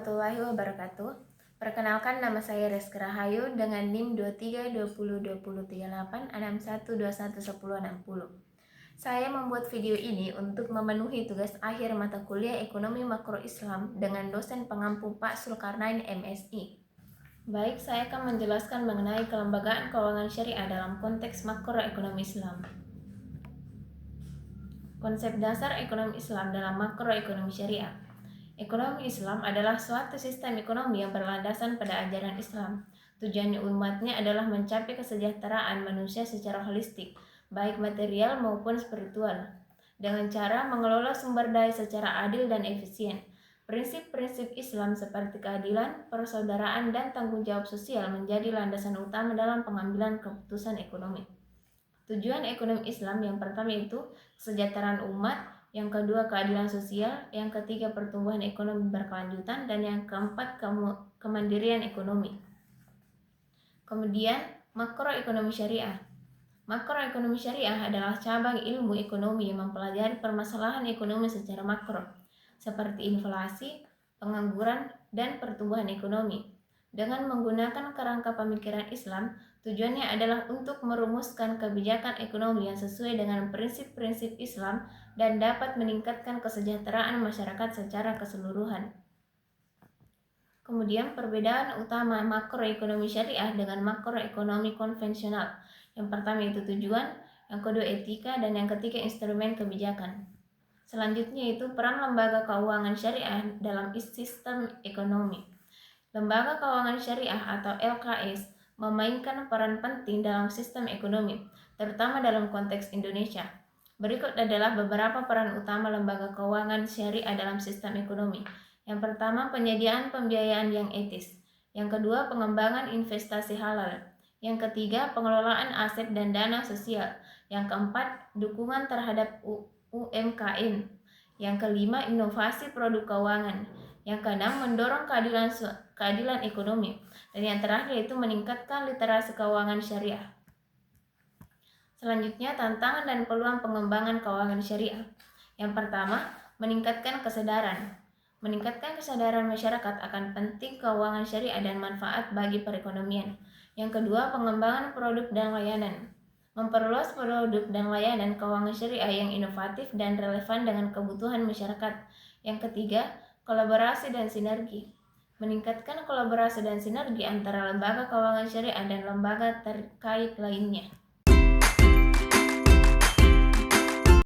warahmatullahi wabarakatuh. Perkenalkan, nama saya Reski Rahayu dengan NIM 2320203861211060. Saya membuat video ini untuk memenuhi tugas akhir mata kuliah Ekonomi Makro Islam dengan dosen pengampu Pak Sulkarnain MSI. Baik, saya akan menjelaskan mengenai kelembagaan keuangan syariah dalam konteks makroekonomi Islam. Konsep dasar ekonomi Islam dalam makroekonomi syariah. Ekonomi Islam adalah suatu sistem ekonomi yang berlandasan pada ajaran Islam. Tujuan umatnya adalah mencapai kesejahteraan manusia secara holistik, baik material maupun spiritual, dengan cara mengelola sumber daya secara adil dan efisien. Prinsip-prinsip Islam seperti keadilan, persaudaraan, dan tanggung jawab sosial menjadi landasan utama dalam pengambilan keputusan ekonomi. Tujuan ekonomi Islam yang pertama itu kesejahteraan umat, yang kedua keadilan sosial, yang ketiga pertumbuhan ekonomi berkelanjutan, dan yang keempat kemandirian ekonomi. Kemudian makroekonomi syariah. Makroekonomi syariah adalah cabang ilmu ekonomi yang mempelajari permasalahan ekonomi secara makro, seperti inflasi, pengangguran, dan pertumbuhan ekonomi. Dengan menggunakan kerangka pemikiran Islam, tujuannya adalah untuk merumuskan kebijakan ekonomi yang sesuai dengan prinsip-prinsip Islam dan dapat meningkatkan kesejahteraan masyarakat secara keseluruhan. Kemudian perbedaan utama makroekonomi syariah dengan makroekonomi konvensional. Yang pertama itu tujuan, yang kedua etika, dan yang ketiga instrumen kebijakan. Selanjutnya itu peran lembaga keuangan syariah dalam sistem ekonomi. Lembaga keuangan syariah atau LKS memainkan peran penting dalam sistem ekonomi, terutama dalam konteks Indonesia. Berikut adalah beberapa peran utama lembaga keuangan syariah dalam sistem ekonomi. Yang pertama, penyediaan pembiayaan yang etis. Yang kedua, pengembangan investasi halal. Yang ketiga, pengelolaan aset dan dana sosial. Yang keempat, dukungan terhadap UMKM. Yang kelima, inovasi produk keuangan. Yang keenam, mendorong keadilan ekonomi. Dan yang terakhir itu meningkatkan literasi keuangan syariah. Selanjutnya, tantangan dan peluang pengembangan keuangan syariah. Yang pertama, meningkatkan kesadaran. Meningkatkan kesadaran masyarakat akan penting keuangan syariah dan manfaat bagi perekonomian. Yang kedua, pengembangan produk dan layanan. Memperluas produk dan layanan keuangan syariah yang inovatif dan relevan dengan kebutuhan masyarakat. Yang ketiga, kolaborasi dan sinergi. Meningkatkan kolaborasi dan sinergi antara lembaga keuangan syariah dan lembaga terkait lainnya.